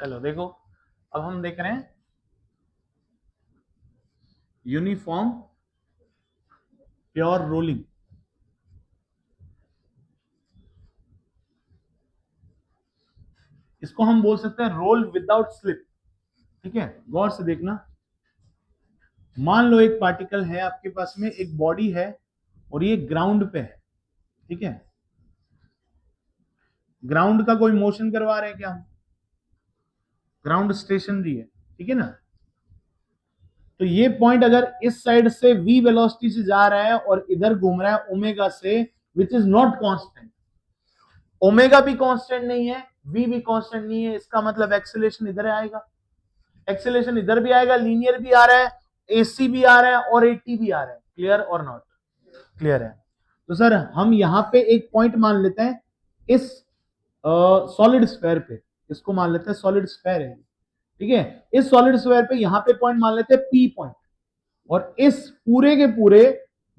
चलो देखो, अब हम देख रहे हैं यूनिफॉर्म प्योर रोलिंग। इसको हम बोल सकते हैं रोल विदाउट स्लिप। ठीक है, गौर से देखना। मान लो एक पार्टिकल है आपके पास में, एक बॉडी है और ये ग्राउंड पे है। ठीक है, ग्राउंड का कोई मोशन करवा रहे हैं क्या हम? ग्राउंड स्टेशनरी है, ठीक है ना। तो ये पॉइंट अगर इस साइड से v वेलोसिटी से जा रहा है और इधर घूम रहा है ओमेगा से, which is not constant. Omega भी कांस्टेंट नहीं है, v भी कांस्टेंट नहीं है, इसका मतलब एक्सेलरेशन इधर आएगा, एक्सेलरेशन इधर भी आएगा, लीनियर भी आ रहा है, एसी भी आ रहा है और एटी भी आ रहा है। क्लियर और नॉट क्लियर है? तो सर हम यहां पे एक पॉइंट मान लेते हैं इस सॉलिड स्फेयर पे, इसको मान लेते हैं सॉलिड स्फेयर है, ठीक है। इस सॉलिड स्फेयर पे यहां पे पॉइंट मान लेते हैं पी पॉइंट, और इस पूरे के पूरे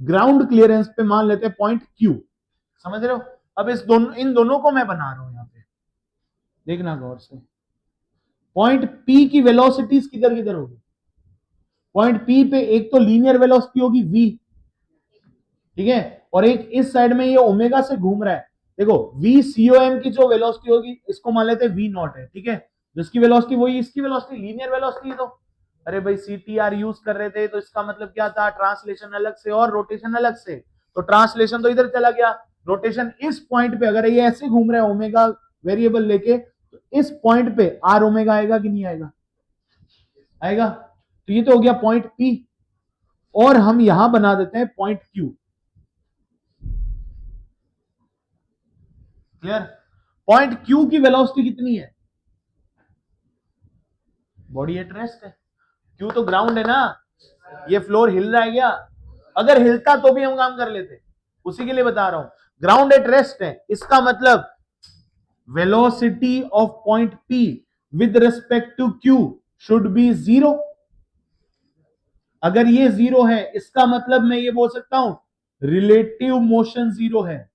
ग्राउंड क्लियरेंस पे मान लेते हैं पॉइंट क्यू। समझ रहे हो? अब इन दोनों को मैं बना रहा हूं यहां पे, देखना गौर से। पॉइंट पी की वेलोसिटीज किधर किधर होगी? पॉइंट पी पे एक तो लीनियर वेलोसिटी होगी v, ठीक है, और एक इस साइड में ये ओमेगा से घूम रहा है। देखो VCOM की जो वेलोसिटी होगी इसको मान लेते हैं v नॉट है, ठीक है। जिसकी वेलोसिटी वही इसकी वेलोसिटी, लीनियर वेलोसिटी। तो अरे भाई CTR यूज कर रहे थे तो इसका मतलब क्या था? ट्रांसलेशन अलग से और रोटेशन अलग से। तो ट्रांसलेशन तो इधर चला गया, रोटेशन इस पॉइंट पे अगर ये ऐसे घूम रहा है ओमेगा वेरिएबल लेके, तो इस पॉइंट पे आर ओमेगा आएगा कि नहीं आएगा? आएगा। तो ये तो हो गया पॉइंट पी, और हम यहां बना देते हैं point Q. Clear? Point Q की वेलोसिटी कितनी है? बॉडी एट रेस्ट है, क्यू तो ग्राउंड है ना। ये फ्लोर हिल रहा है क्या? अगर हिलता तो भी हम काम कर लेते, उसी के लिए बता रहा हूं। ग्राउंड एट रेस्ट है, इसका मतलब velocity of point P with respect to Q should be zero. अगर ये जीरो है इसका मतलब मैं ये बोल सकता हूं रिलेटिव मोशन जीरो है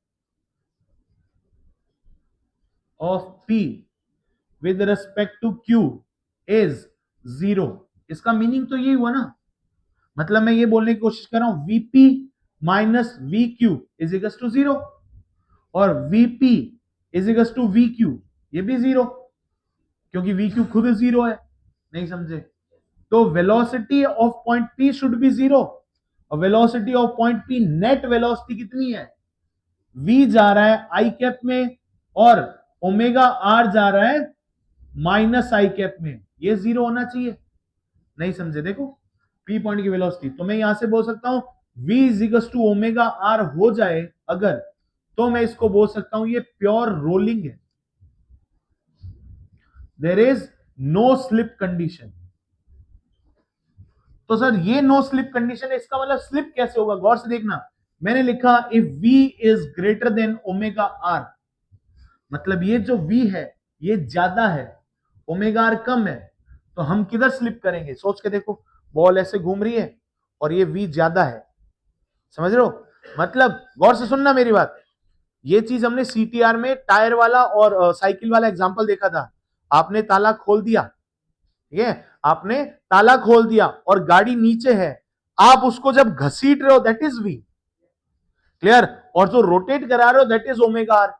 of P with respect to Q is zero. इसका मीनिंग तो यही हुआ ना, मतलब मैं ये बोलने की कोशिश कर रहा हूं VP minus VQ is equal to zero, और VP is equal to VQ ये भी जीरो, क्योंकि VQ खुद जीरो है। नहीं समझे? तो velocity of point P should be zero, और velocity of point P net velocity कितनी है? V जा रहा है आई कैप में और ओमेगा आर जा रहा है माइनस आई कैप में, ये जीरो होना चाहिए। नहीं समझे? देखो पी पॉइंट की वेलोसिटी, तो मैं यहां से बोल सकता हूं v is equal to omega r हो जाए अगर, तो मैं इसको बोल सकता हूं ये प्योर रोलिंग है, there is no slip condition. तो सर ये नो स्लिप कंडीशन है, इसका मतलब स्लिप कैसे होगा? गौर से देखना, मैंने लिखा if v is greater than omega r, मतलब ये जो v है ये ज्यादा है, ओमेगा आर कम है, तो हम किधर स्लिप करेंगे? सोच के देखो, बॉल ऐसे घूम रही है और ये v ज्यादा है, समझ रहे हो? मतलब गौर से सुनना मेरी बात, ये चीज हमने CTR में टायर वाला और साइकिल वाला एग्जांपल देखा था। आपने ताला खोल दिया, ठीक है, आपने ताला खोल दिया और गाड़ी नीचे है, आप उसको जब घसीट रहे हो दैट इज v। क्लियर? और जो रोटेट करा रहे हो that is omega r.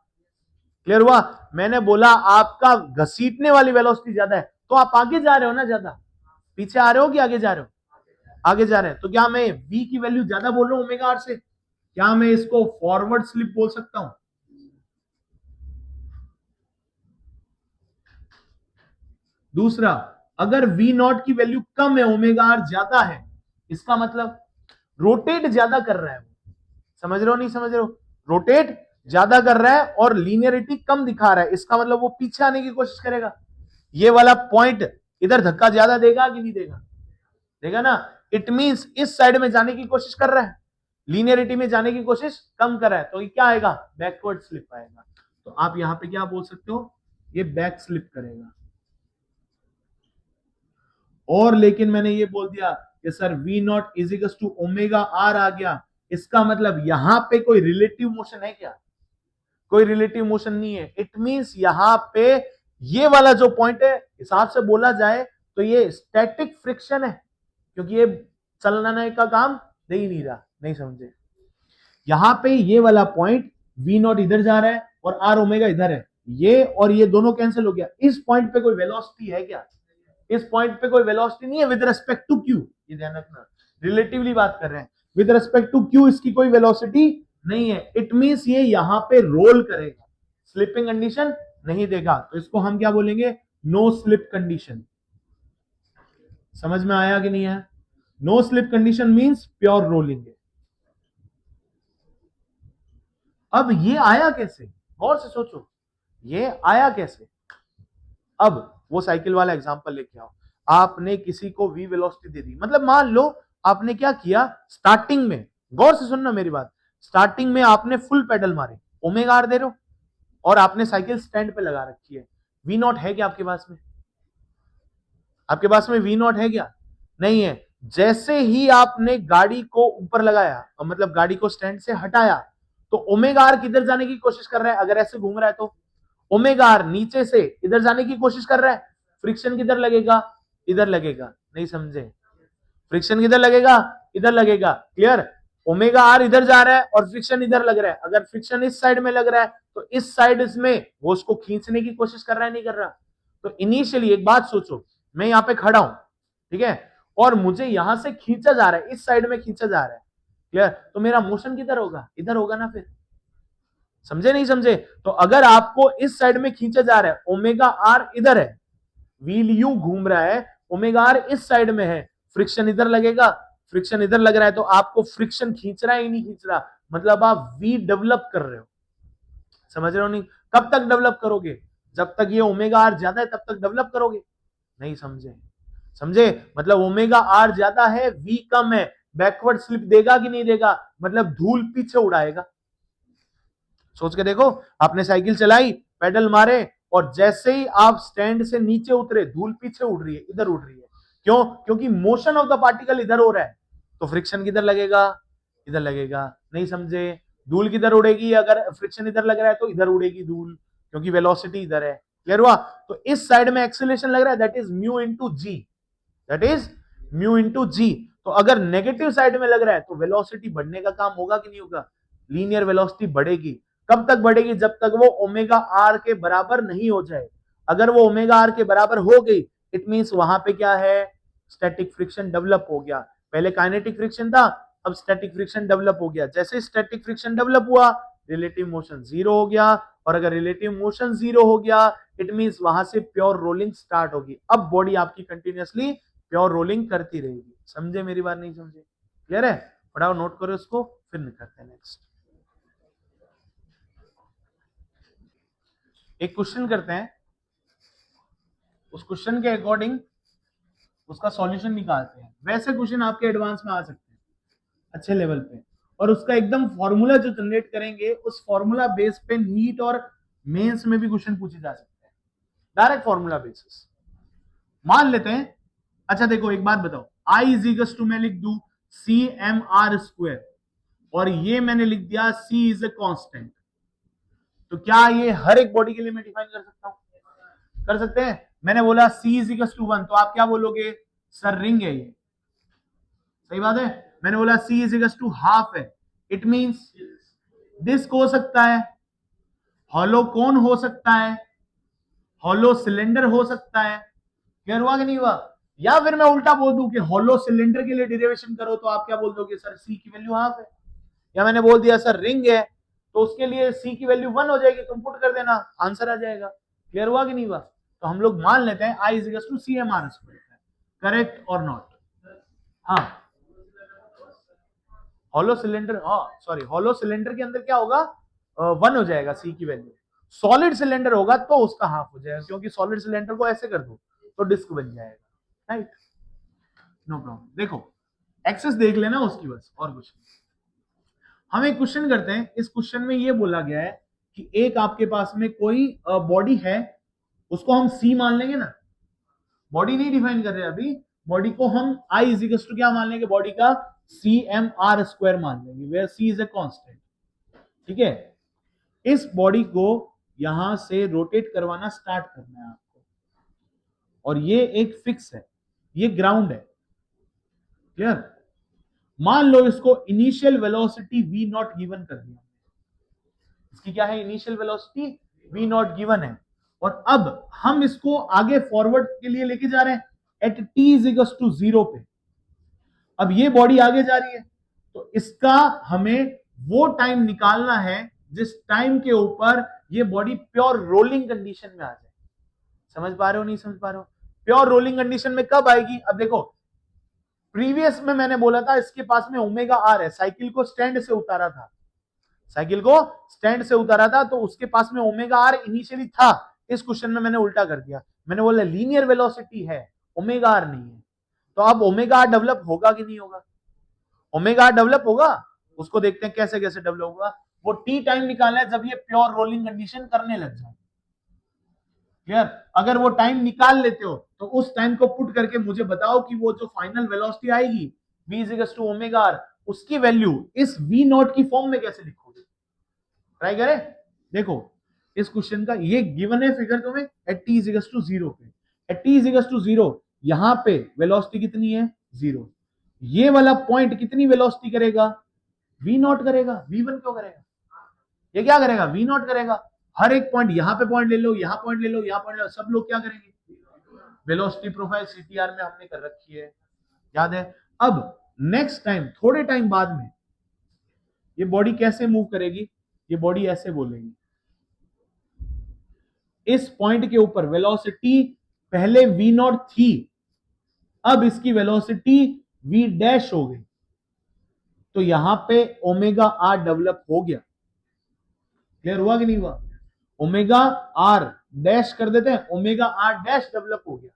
Clear हुआ? मैंने बोला आपका घसीटने वाली वेलोसिटी ज्यादा है, तो आप आगे जा रहे हो ना, ज्यादा पीछे आ रहे हो कि आगे जा रहे हो? आगे जा रहे हैं, तो क्या मैं v की वैल्यू ज्यादा बोल रहा हूं ओमेगा आर से? क्या मैं इसको फॉरवर्ड स्लिप बोल सकता हूं? दूसरा, अगर v नॉट की वैल्यू कम है, ओमेगा आर ज्यादा है, इसका मतलब रोटेट ज्यादा कर रहा है वो। समझ रहे हो नहीं समझ रहे हो? रोटेट ज्यादा कर रहा है और लीनियरिटी कम दिखा रहा है, इसका मतलब वो पीछे आने की कोशिश करेगा। ये वाला पॉइंट इधर धक्का ज्यादा देगा कि नहीं देगा? देगा ना। इट मींस इस साइड में जाने की कोशिश कर रहा है, लीनियरिटी में जाने की कोशिश कम कर रहा है, तो ये क्या आएगा? बैकवर्ड स्लिप आएगा। तो आप यहां पे क्या बोल सकते हो? ये बैक स्लिप करेगा। और लेकिन मैंने ये बोल दिया कि sir v naught is equal to omega r आ गया, इसका मतलब यहां पे कोई रिलेटिव मोशन है क्या? कोई रिलेटिव मोशन नहीं है। इट मींस यहां पे ये वाला जो पॉइंट है हिसाब से बोला जाए तो ये स्टैटिक फ्रिक्शन है, क्योंकि ये चलने का काम दे ही नहीं रहा, नहीं समझे। यहां पे ये वाला पॉइंट वी नॉट इधर जा रहा है और आर ओमेगा इधर है, ये और ये दोनों कैंसिल हो गया। इस पॉइंट पे कोई वेलोसिटी है क्या? इस पॉइंट पे कोई वेलोसिटी नहीं है विद रिस्पेक्ट टू क्यू, ये ध्यान रखना, रिलेटिवली बात कर रहे हैं। विद रिस्पेक्ट टू क्यू इसकी कोई वेलोसिटी नहीं है। इट मींस ये यहां पे रोल करेगा, स्लिपिंग कंडीशन नहीं देगा, तो इसको हम क्या बोलेंगे? No slip condition. समझ में आया कि नहीं है? No slip condition means pure rolling है। अब ये आया कैसे, गौर से सोचो, ये आया कैसे? अब वो साइकिल वाला एग्जांपल लेके आओ। आपने किसी को v वेलोसिटी दे दी, मतलब मान लो आपने क्या किया, स्टार्टिंग में, गौर से सुनना मेरी बात, स्टार्टिंग में आपने फुल पेडल मारे, ओमेगा आर दे रहे हो, और आपने साइकिल स्टैंड पे लगा रखी है। वी नॉट है क्या आपके पास में? आपके पास में वी नॉट है क्या? नहीं है। जैसे ही आपने गाड़ी को ऊपर लगाया, मतलब गाड़ी को स्टैंड से हटाया, तो ओमेगा आर किधर जाने की कोशिश कर रहा है? अगर ऐसे घूम रहा है तो ओमेगा आर नीचे से इधर जाने की कोशिश कर रहा है। फ्रिक्शन किधर लगेगा? इधर लगेगा, नहीं समझे? फ्रिक्शन किधर लगेगा? इधर लगेगा। क्लियर? ओमेगा आर इधर जा रहा है और फ्रिक्शन इधर लग रहा है। अगर फ्रिक्शन इस साइड में लग रहा है तो इस साइड इसमें वो उसको खींचने की कोशिश कर रहा है, नहीं कर रहा? तो इनिशियली एक बात सोचो, मैं यहां पे खड़ा हूं, ठीक है, और मुझे यहां से खींचा जा रहा है, इस साइड में खींचा जा रहा है। क्लियर? तो मेरा मोशन किधर होगा? इधर होगा ना। फिर समझे नहीं समझे? तो अगर आपको इस साइड में खींचा जा रहा है, ओमेगा आर इधर है, व्हील यू घूम रहा है, ओमेगा आर इस साइड में है, फ्रिक्शन इधर लगेगा, फ्रिक्शन इधर लग रहा है, तो आपको फ्रिक्शन खींच रहा है ही नहीं खींच रहा, मतलब आप वी डेवलप कर रहे हो। समझ रहे हो नहीं? कब तक डेवलप करोगे? जब तक ये ओमेगा आर ज्यादा है तब तक डेवलप करोगे। नहीं समझे? समझे? मतलब ओमेगा आर ज्यादा है, वी कम है, बैकवर्ड स्लिप देगा कि नहीं देगा? मतलब धूल पीछे उड़ाएगा। सोच के देखो, आपने साइकिल चलाई, पेडल मारे, और जैसे ही आप स्टैंड से नीचे उतरे, धूल पीछे उड़ रही है, इधर उड़ रही है। क्यों? क्योंकि मोशन ऑफ द पार्टिकल इधर हो रहा है, तो फ्रिक्शन किधर लगेगा? इधर लगेगा। नहीं समझे? धूल किधर उड़ेगी? अगर फ्रिक्शन इधर लग रहा है तो इधर उड़ेगी धूल, क्योंकि वेलोसिटी इधर है। क्लियर हुआ? तो इस साइड में एक्सीलरेशन लग रहा है, that is mu into g, that is mu into g. तो अगर नेगेटिव साइड में लग रहा है तो वेलोसिटी बढ़ने का काम होगा कि नहीं होगा? लीनियर वेलोसिटी बढ़ेगी। कब तक बढ़ेगी? जब तक वो ओमेगा आर के बराबर नहीं हो जाए। अगर वो ओमेगा आर के बराबर हो गई, इट मींस वहां पे क्या है? स्टैटिक फ्रिक्शन डेवलप हो गया। पहले काइनेटिक फ्रिक्शन था, अब स्टैटिक फ्रिक्शन डेवलप हो गया। जैसे स्टैटिक फ्रिक्शन डेवलप हुआ, रिलेटिव मोशन जीरो हो गया, और अगर रिलेटिव मोशन जीरो हो गया, इट मींस वहां से प्योर रोलिंग स्टार्ट होगी। अब बॉडी आपकी कंटिन्यूअसली प्योर रोलिंग करती रहेगी। समझे मेरी बात? नहीं समझे? क्लियर है? फटाफट नोट करो इसको, फिर निकलते हैं नेक्स्ट। एक क्वेश्चन करते हैं, उस क्वेश्चन के अकॉर्डिंग उसका सॉल्यूशन निकालते हैं। वैसे क्वेश्चन आपके एडवांस में आ सकते हैं, अच्छे लेवल पे, और उसका एकदम फॉर्मूला जो जनरेट करेंगे, उस फॉर्मूला बेस पे नीट और मेंस में भी क्वेश्चन पूछे जा सकते हैं, डायरेक्ट फॉर्मूला बेसिस। मान लेते हैं, अच्छा देखो एक बात बताओ, आई इज इक्वल टू, मैं लिख दू सी एम आर स्क्वायर, और ये मैंने लिख दिया सी इज ए कांस्टेंट, तो क्या ये हर एक बॉडी के लिए मैं डिफाइन कर सकता हूं? कर सकते हैं। मैंने बोला सी इज इक्वल टू 1, तो आप क्या बोलोगे? सर रिंग है ये। सही बात है। मैंने बोला सी इज इक्वल टू हाफ है, इट मींस डिस्क हो सकता है, हॉलो कोन हो सकता है, हॉलो सिलेंडर हो सकता है। क्लियर हुआ कि नहीं हुआ? या फिर मैं उल्टा बोल दूं कि हॉलो सिलेंडर के लिए डेरिवेशन करो, तो आप क्या बोल दोगे? सर सी की वैल्यू हाफ है। या मैंने बोल दिया सर रिंग है, तो उसके लिए सी की वैल्यू 1 हो जाएगी, तुम पुट कर देना, आंसर आ जाएगा। क्लियर हुआ कि नहीं हुआ? तो हम लोग मान लेते हैं I is equal to c m r square, correct और नॉट? हाँ, हॉलो सिलेंडर, हाँ सॉरी, हॉलो सिलेंडर के अंदर क्या होगा? 1 हो जाएगा सी की वैल्यू। सॉलिड सिलेंडर होगा तो उसका हाफ हो जाएगा, क्योंकि सॉलिड सिलेंडर को ऐसे कर दो तो डिस्क बन जाएगा। Right, no problem. देखो एक्सेस देख लेना उसकी, बस और कुछ नहीं। हम एक क्वेश्चन करते हैं, इस क्वेश्चन में ये बोला गया है कि एक आपके पास में कोई बॉडी है, उसको हम सी मान लेंगे ना, बॉडी नहीं डिफाइन कर रहे अभी, बॉडी को हम आई इज इक्वल टू क्या मान लेंगे? बॉडी का सी एम आर स्क्वायर मान लेंगे, where c is a constant. ठीक है, इस बॉडी को यहां से रोटेट करवाना स्टार्ट करना है आपको, और ये एक फिक्स है, ये ग्राउंड है। क्लियर? मान लो इसको initial velocity v not given कर दिया, इसकी क्या है, initial velocity v not given है, और अब हम इसको आगे फॉरवर्ड के लिए लेके जा रहे हैं at t is equal to 0 पे। अब ये बॉडी आगे जा रही है, तो इसका हमें वो टाइम निकालना है जिस टाइम के ऊपर ये बॉडी प्योर रोलिंग कंडीशन में आ जाए। समझ पा रहे हो, नहीं समझ पा रहे हो? प्योर रोलिंग कंडीशन में कब आएगी? अब देखो, प्रीवियस में मैंने बोला था इसके पास में ओमेगा आर है, साइकिल को स्टैंड से उतारा था, साइकिल को स्टैंड से उतारा था, तो उसके पास में ओमेगा आर इनिशियली था। इस क्वेश्चन में मैंने उल्टा कर दिया, मैंने बोला लीनियर वेलोसिटी है, ओमेगा आर नहीं है। तो अब ओमेगा आर डेवलप होगा कि नहीं होगा? ओमेगा आर डेवलप होगा, उसको देखते हैं कैसे कैसे डेवलप होगा। वो टी टाइम निकालना है जब ये प्योर रोलिंग कंडीशन करने लग जाए। क्लियर? अगर वो टाइम निकाल लेते हो तो उस टाइम को पुट करके मुझे बताओ कि वो जो फाइनल वेलोसिटी आएगी v is equal to omega r, उसकी वैल्यू इस v नॉट की फॉर्म में कैसे लिखोगे? ट्राई करें, देखो इस क्वेश्चन का ये गिवन है फिगर तुम्हें at t is equal to 0 पे, at t is equal to 0 यहां पे वेलोसिटी कितनी है? 0। ये वाला पॉइंट कितनी वेलोसिटी करेगा? v नॉट करेगा, v1 क्यों करेगा? ये क्या करेगा? v नॉट करेगा। हर एक पॉइंट, यहां पे पॉइंट ले लो, यहां पॉइंट ले लो, यहां पॉइंट ले लो, सब लोग क्या करेंगे? वेलोसिटी प्रोफाइल सीटीआर में हमने कर रखी है, याद है? अब नेक्स्ट टाइम, थोड़े टाइम बाद में ये बॉडी कैसे मूव करेगी? ये बॉडी ऐसे बोलेगी, इस पॉइंट के ऊपर वेलोसिटी पहले v नॉट थी, अब इसकी वेलोसिटी v डैश हो गई, तो यहां पे ओमेगा आर डेवलप हो गया। क्लियर हुआ कि नहीं हुआ? ओमेगा आर डैश कर देते हैं, ओमेगा आर डैश डेवलप हो गया।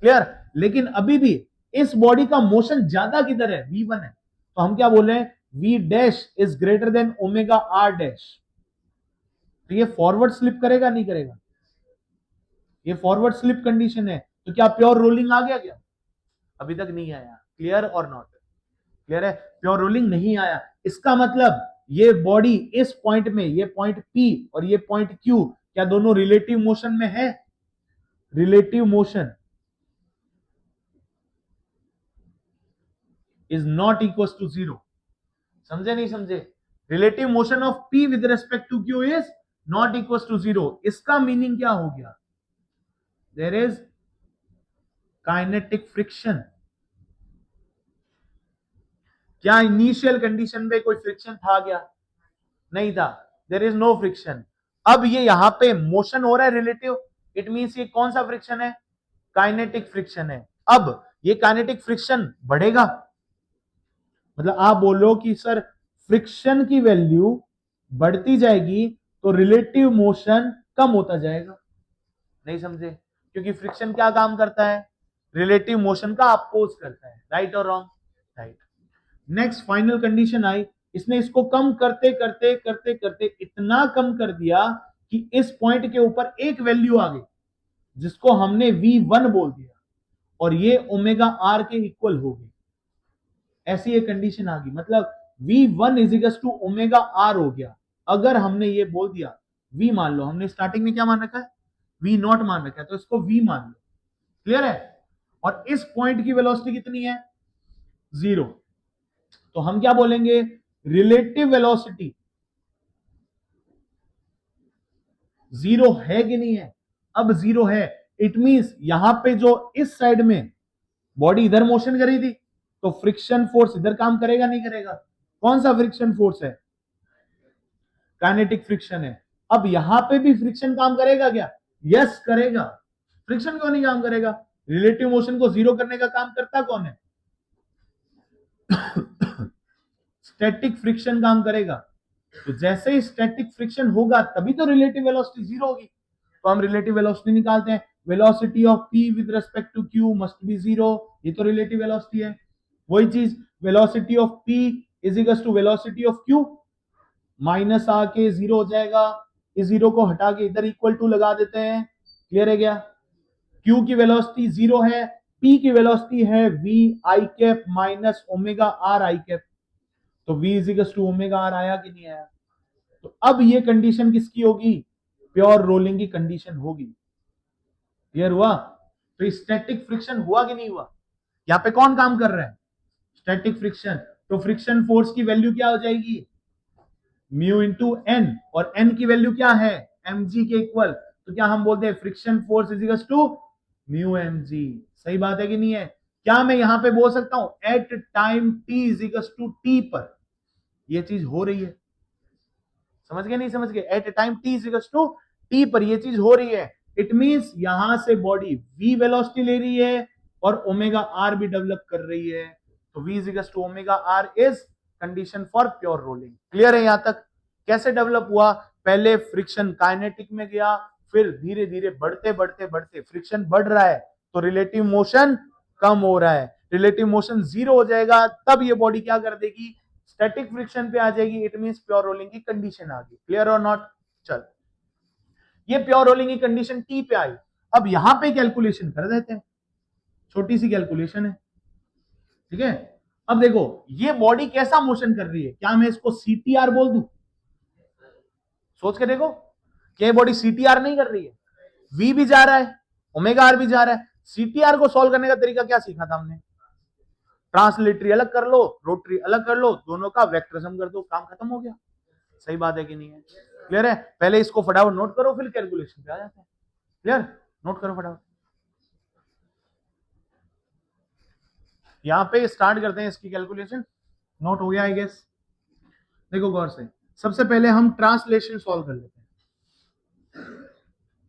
क्लियर? लेकिन अभी भी इस बॉडी का मोशन ज्यादा किधर है? v1 है, तो हम क्या बोल रहे हैं? v dash is greater than omega r dash. तो ये फॉरवर्ड स्लिप करेगा नहीं करेगा? ये फॉरवर्ड स्लिप कंडीशन है, तो क्या प्योर रोलिंग आ गया क्या? अभी तक नहीं आया। क्लियर और नॉट? क्लियर है? प्योर रोलिंग नहीं आया, इसका मतलब ये बॉडी इस पॉइंट में, ये पॉइंट P और ये पॉइंट Q, क्या दोनों रिलेटिव मोशन में है? Relative motion is not equal to 0। समझे नहीं समझे? Relative motion of P with respect to Q is not equal to 0। इसका मीनिंग क्या हो गया? There is kinetic friction. क्या इनिशियल कंडीशन में कोई फ्रिक्शन था क्या? नहीं था, देयर इज नो फ्रिक्शन। अब ये यहां पे मोशन हो रहा है रिलेटिव, इट मींस ये कौन सा फ्रिक्शन है? काइनेटिक फ्रिक्शन है। अब ये काइनेटिक फ्रिक्शन बढ़ेगा, मतलब आप बोलो कि सर फ्रिक्शन की वैल्यू बढ़ती जाएगी तो रिलेटिव मोशन कम होता जाएगा। नहीं समझे? क्योंकि फ्रिक्शन क्या काम करता है? रिलेटिव मोशन का अपोज करता है। राइट और wrong? Right. Next final condition आई, इसने इसको कम करते करते करते करते इतना कम कर दिया कि इस पॉइंट के ऊपर एक वैल्यू आ गई जिसको हमने v1 बोल दिया, और ये ओमेगा आर के इक्वल हो गई। ऐसी एक कंडीशन आ गई, मतलब v1 is equal to omega r हो गया। अगर हमने ये बोल दिया v, मान लो हमने स्टार्टिंग में क्या मान रखा है? v नॉट मान रखा है, तो इसको v मान लो। क्लियर है? और इस पॉइंट की वेलोसिटी कितनी है? 0। तो हम क्या बोलेंगे? रिलेटिव वेलोसिटी 0 है कि नहीं है? अब 0 है, इट मींस यहां पे जो इस साइड में बॉडी इधर मोशन करी थी, तो फ्रिक्शन फोर्स इधर काम करेगा नहीं करेगा? कौन सा फ्रिक्शन फोर्स है? काइनेटिक फ्रिक्शन है। अब यहां पे भी फ्रिक्शन काम करेगा क्या? यस करेगा। फ्रिक्शन क्यों नहीं काम करेगा? रिलेटिव मोशन को 0 करने का काम करता कौन है? स्टैटिक फ्रिक्शन काम करेगा। तो जैसे ही स्टैटिक फ्रिक्शन होगा तभी तो रिलेटिव वेलोसिटी 0 होगी। तो हम रिलेटिव वेलोसिटी निकालते हैं, velocity of p with respect to q must be 0। ये तो रिलेटिव वेलोसिटी है। वही चीज, velocity of p is equal to velocity of q, minus आके 0 हो जाएगा, इस 0 को हटा के इधर इक्वल टू लगा देते हैं। क्लियर है क्या? q की वेलोसिटी 0 है, p की वेलोसिटी है v i cap minus omega r i cap, तो v is equal to omega r आया कि नहीं आया? तो अब ये कंडीशन किसकी होगी? प्योर रोलिंग की कंडीशन होगी। क्लियर हुआ? तो स्टैटिक फ्रिक्शन हुआ कि नहीं हुआ? यहां पे कौन काम कर रहा है? Static friction. तो फ्रिक्शन फोर्स की वैल्यू क्या हो जाएगी? म्यू इंटू एन, और एन की वैल्यू क्या है? mg के इक्वल। तो क्या हम बोलते हैं friction force is equal to mu mg? सही बात है कि नहीं है? क्या मैं यहां पे बोल सकता हूं at time t is equal to t पर ये चीज हो रही है? समझ गए नहीं समझ गए? At time t is equal to t पर ये चीज हो रही है। इट मींस यहां से बॉडी v वेलोसिटी ले रही है और ओमेगा आर भी डेवलप कर रही है। तो v is equal to omega r is condition for pure rolling. Clear है यहां तक? कैसे डेवलप हुआ? पहले फ्रिक्शन काइनेटिक में गया, फिर धीरे धीरे बढ़ते बढ़ते बढ़ते फ्रिक्शन बढ़ रहा है तो रिलेटिव मोशन कम हो रहा है। रिलेटिव मोशन जीरो हो जाएगा तब ये बॉडी क्या कर देगी? स्टैटिक फ्रिक्शन पे आ जाएगी। इट मींस प्योर रोलिंग की कंडीशन आ गई। क्लियर और नॉट? चल, ये प्योर रोलिंग की कंडीशन टी पे आई। अब यहां पे कैलकुलेशन कर देते हैं, छोटी सी कैलकुलेशन है। ठीक है? अब देखो ये बॉडी कैसा मोशन कर रही है? क्या मैं इसको सीटीआर बोल दूं? सोच के देखो, क्या ये बॉडी सीटीआर नहीं कर रही है? वी भी जा रहा है, ओमेगा आर भी जा रहा है। सीटीआर को सॉल्व करने का तरीका क्या सीखा था हमने? ट्रांसलेटरी अलग कर लो, रोटरी अलग कर लो, दोनों का वेक्टरिज्म कर दो, काम खत्म हो गया। सही बात है कि नहीं है? क्लियर है? पहले इसको फटाफट नोट करो, फिर कैलकुलेशन पे आ जाते हैं। क्लियर? नोट करो फटाफट। यहां पे स्टार्ट करते हैं इसकी कैलकुलेशन। नोट हो गया आई गेस? देखो गौर से, सबसे पहले हम ट्रांसलेशन सॉल्व कर लेते हैं।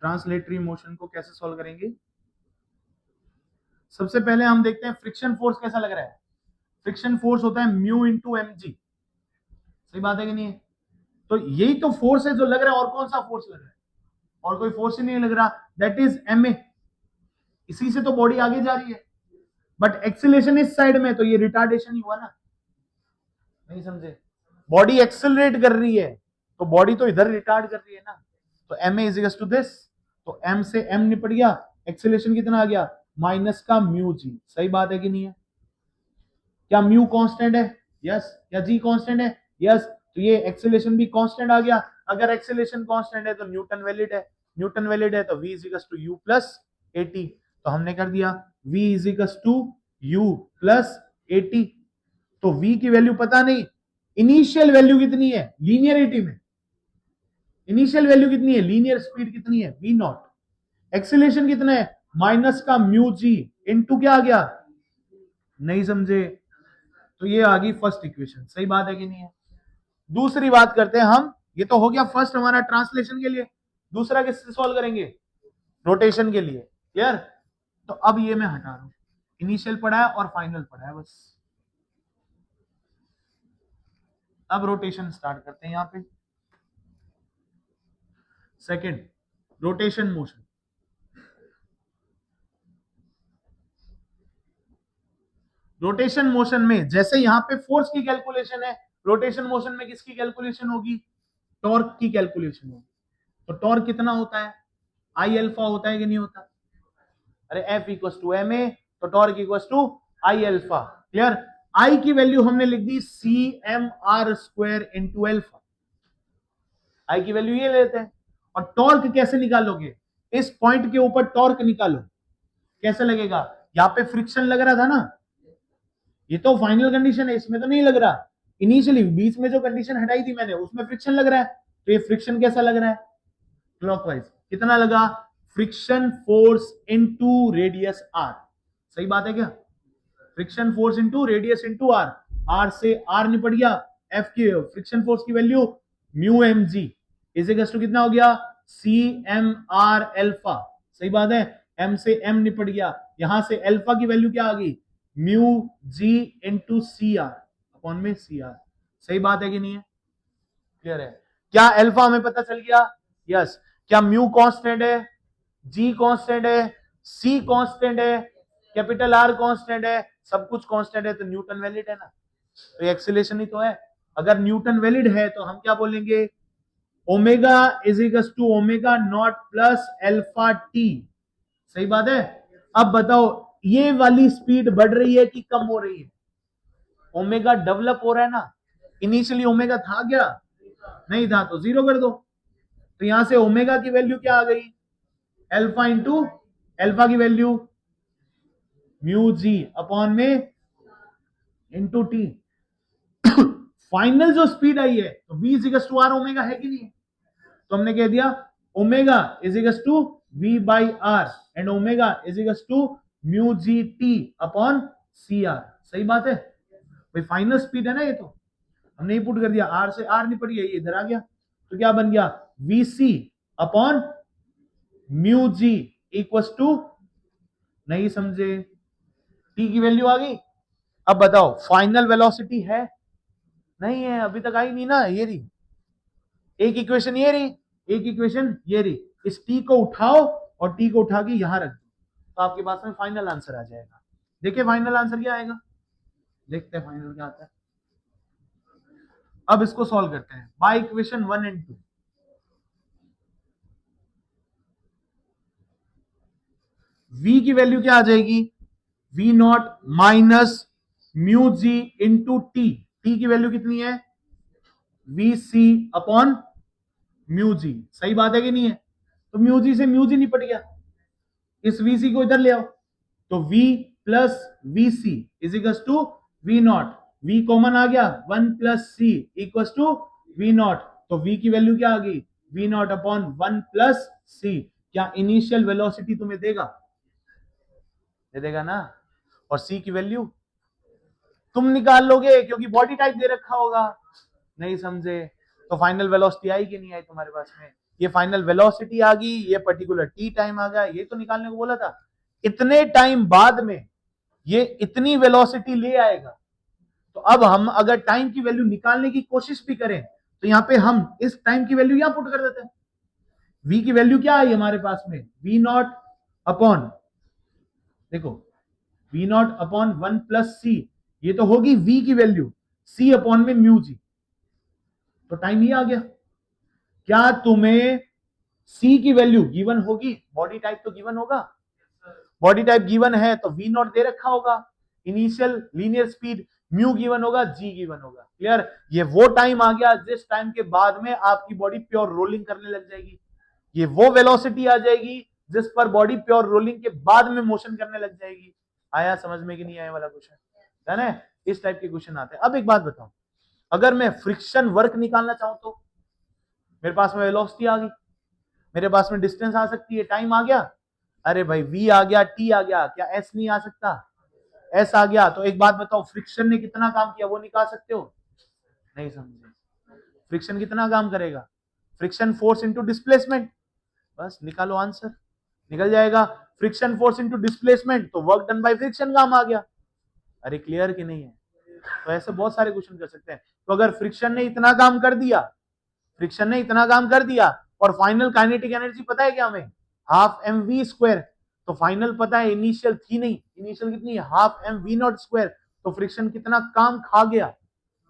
ट्रांसलेटरी मोशन को कैसे सॉल्व करेंगे? सबसे पहले हम देखते हैं फ्रिक्शन फोर्स कैसा लग रहा है। फ्रिक्शन फोर्स होता है म्यू इंटू एम जी। सही बात है कि नहीं है? तो यही तो फोर्स है जो लग रहा है, और कौन सा फोर्स लग रहा है? और कोई फोर्स ही नहीं लग रहा, दैट इज एम ए। इसी से तो बॉडी आगे जा रही है, बट एक्सीलरेशन इस साइड में, तो ये रिटार्डेशन ही हुआ ना? नहीं समझे? बॉडी एक्सेलरेट कर रही है तो बॉडी तो इधर रिटार्ड कर रही है ना। तो m a is equal to this, तो एम से एम निपट गया। एक्सेलरेशन कितना आ गया? माइनस का म्यू जी। सही बात है कि नहीं है? क्या म्यू कांस्टेंट है? यस। क्या जी कांस्टेंट है? यस। तो ये एक्सेलरेशन भी कांस्टेंट आ गया। अगर एक्सेलरेशन कांस्टेंट है तो न्यूटन वैलिड है। न्यूटन वैलिड है तो v is equal to u plus a t. तो हमने कर दिया v is equal to u plus a t. तो v की वैल्यू पता नहीं, इनिशियल वैल्यू कितनी है लीनियरिटी में? इनिशियल वैल्यू कितनी है? लीनियर स्पीड कितनी है? v not. एक्सेलरेशन कितना है? माइनस का म्यू जी इनटू क्या आ गया? नहीं समझे? तो ये आ गई फर्स्ट इक्वेशन। सही बात है कि नहीं है? दूसरी बात करते हैं हम। ये तो हो गया फर्स्ट हमारा ट्रांसलेशन के लिए। दूसरा किससे सॉल्व करेंगे? रोटेशन के लिए। क्लियर? तो अब ये मैं हटा रहा हूं, इनिशियल पढ़ा है और फाइनल पढ़ा है बस। अब रोटेशन स्टार्ट करते हैं यहां पे। Second, rotation motion. Rotation motion में जैसे यहां पे फोर्स की कैलकुलेशन है, रोटेशन मोशन में किसकी कैलकुलेशन होगी? टॉर्क की कैलकुलेशन होगी। तो टॉर्क कितना होता है? आई अल्फा होता है कि नहीं होता? अरे F equal to m a, तो torque equal to I alpha. Clear? I की वैल्यू हमने लिख दी c m r square into alpha. I की वैल्यू ये लेते हैं। और टॉर्क कैसे निकालोगे? इस पॉइंट के ऊपर टॉर्क निकालो। कैसे लगेगा? यहां पे फ्रिक्शन लग रहा था ना, ये तो फाइनल कंडीशन है, इसमें तो नहीं लग रहा। इनिशियली बीच में जो कंडीशन हटाई थी मैंने उसमें फ्रिक्शन लग रहा है। तो ये फ्रिक्शन कैसा लग रहा है? क्लॉकवाइज। कितना लगा? Friction force into radius r. सही बात है क्या? Friction force into radius into r. R से आर निपट गया। एफ की फ्रिक्शन फोर्स की value mu m g is equal to कितना हो गया? C m r alpha. सही बात है? एम से एम निपट गया, यहां से एल्फा की वैल्यू क्या आ गई? Mu g into C R upon में सी आर। सही बात है कि नहीं है? क्लियर है? क्या एल्फा हमें पता चल गया? यस। क्या म्यू कांस्टेंट है? जी कांस्टेंट है? सी कांस्टेंट है? कैपिटल आर कांस्टेंट है? सब कुछ कांस्टेंट है तो न्यूटन वैलिड है ना? तो एक्सीलरेशन ही तो है। अगर न्यूटन वैलिड है तो हम क्या बोलेंगे? Omega is equal to omega naught plus alpha t. सही बात है? अब बताओ ये वाली स्पीड बढ़ रही है कि कम हो रही है? ओमेगा डेवलप हो रहा है ना। इनिशियली ओमेगा था क्या? नहीं था, तो जीरो कर दो। तो तो यहां से ओमेगा की वैल्यू क्या आ गई, अल्फा इंटू अल्फा की वैल्यू म्यू जी अपॉन में इंटू टी। फाइनल जो स्पीड आई है तो v is equal to r omega है कि नहीं, तो हमने कह दिया omega is equal to v by r and omega is equal to mu g t upon c r. सही बात है भाई, फाइनल स्पीड है ना ये, तो हमने ही पुट कर दिया, आर से आर निपट गया, ये इधर आ गया, तो क्या बन गया v c upon mu g equal to, नहीं समझे, टी की वैल्यू आ गई। अब बताओ फाइनल वेलोसिटी है, नहीं है, अभी तक आई नहीं ना, ये रही एक इक्वेशन, ये रही एक इक्वेशन, ये रही, इस टी को उठाओ और टी को उठा के यहां रख दो, तो आपके पास में फाइनल आंसर आ जाएगा। देखिए फाइनल आंसर क्या आएगा, देखते हैं फाइनल क्या आता है। अब इसको सॉल्व करते हैं बाय इक्वेशन 1 एंड 2। v की वैल्यू क्या आ जाएगी, v naught minus mu g into t, t की वैल्यू कितनी है v c upon mu g. सही बात है कि नहीं है, तो म्यू जी से म्यू जी निपट गया, इस वी सी को इधर ले आओ, तो v plus v c is equal to v naught, v common आ गया 1 plus c equal to v naught, तो v की वैल्यू क्या आ गई v naught upon 1 plus c. क्या इनिशियल वेलोसिटी तुम्हें देगा, दे देगा ना, और c की वैल्यू तुम निकाल लोगे क्योंकि बॉडी टाइप दे रखा होगा, नहीं समझे, तो फाइनल वेलोसिटी आई कि नहीं आई तुम्हारे पास में, ये फाइनल वेलोसिटी आ गई, ये पर्टिकुलर टी टाइम आ गया, ये तो निकालने को बोला था। इतने टाइम बाद में ये इतनी वेलोसिटी ले आएगा, तो अब हम अगर टाइम की वैल्यू निकालने की कोशिश भी करें तो यहां पे हम इस टाइम की वैल्यू यहां पुट कर देते हैं। v की वैल्यू क्या आई हमारे पास में, v नॉट अपॉन, देखो v नॉट अपॉन 1 प्लस सी, ये तो होगी v की वैल्यू, c अपॉन में म्यू जी, तो टाइम ये आ गया। क्या तुम्हें c की वैल्यू गिवन होगी, बॉडी टाइप तो गिवन होगा, बॉडी टाइप गिवन है तो v नॉट दे रखा होगा, initial linear speed mu given होगा, g गिवन होगा। क्लियर, ये वो टाइम आ गया जिस टाइम के बाद में आपकी बॉडी प्योर रोलिंग करने लग जाएगी, ये वो वेलोसिटी आ जाएगी जिस पर बॉडी प्योर रोलिंग के बाद में मोशन करने लग जाएगी। आया समझ में कि नहीं आया वाला क्वेश्चन, है ना, इस टाइप के क्वेश्चन आते हैं। अब एक बात बताओ, अगर मैं फ्रिक्शन वर्क निकालना चाहूं तो मेरे पास में वेलोसिटी आ गई, मेरे पास में डिस्टेंस आ सकती है, टाइम आ गया, अरे भाई v आ गया, t आ गया, क्या s नहीं आ सकता, s आ गया, तो एक बात बताओ फ्रिक्शन ने कितना काम किया वो निकाल सकते हो, नहीं समझे, फ्रिक्शन कितना काम करेगा, फ्रिक्शन फोर्स इंटू डिस्प्लेसमेंट, बस निकालो आंसर, निकल जाएगा, फ्रिक्शन फोर्स इंटू डिस्प्लेसमेंट, तो वर्क डन बाय फ्रिक्शन काम आ गया। अरे क्लियर कि नहीं है, तो ऐसे बहुत सारे क्वेश्चन कर सकते हैं। तो अगर फ्रिक्शन ने इतना काम कर दिया, फ्रिक्शन ने इतना काम कर दिया और फाइनल काइनेटिक एनर्जी पता है क्या हमें, हाफ एम वी स्क्वायर, तो फाइनल पता है इनिशियल थी नहीं, इनिशियल कितनी है half m v naught square, तो फ्रिक्शन कितना काम खा गया,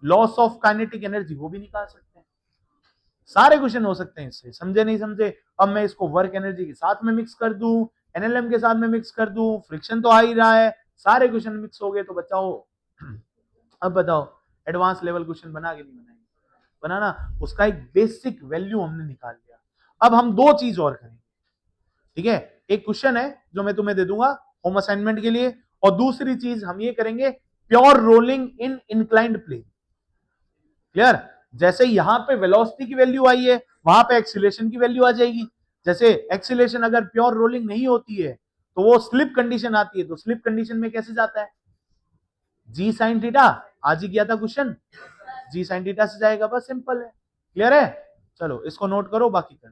लॉस ऑफ काइनेटिक एनर्जी, वो भी निकाल सकते हैं। सारे क्वेश्चन हो सकते हैं इससे, समझे नहीं समझे। अब मैं इसको वर्क एनर्जी के साथ में मिक्स कर दूं, एनएलएम के साथ में मिक्स कर दूं, फ्रिक्शन तो आ ही रहा है, सारे क्वेश्चन मिक्स हो गए, तो बच्चाओ अब बताओ एडवांस लेवल क्वेश्चन बना के नहीं बनाएंगे, बनाना, उसका एक बेसिक वैल्यू हमने निकाल लिया। अब हम दो चीज और करेंगे, ठीक है, एक क्वेश्चन है जो मैं तुम्हें दे दूंगा होम असाइनमेंट के लिए, और दूसरी चीज हम ये करेंगे pure rolling in inclined plane. Clear, जैसे यहां पे वेलोसिटी की वैल्यू आई है वहां पे एक्सीलरेशन की वैल्यू आ जाएगी। जैसे एक्सीलरेशन अगर प्योर रोलिंग नहीं होती है तो वो स्लिप कंडीशन आती है, तो स्लिप कंडीशन में कैसे जाता है, जी साइन थीटा, आज ही किया था क्वेश्चन, जी साइन थीटा से जाएगा, बस सिंपल है। क्लियर है, चलो इसको नोट करो, बाकी कर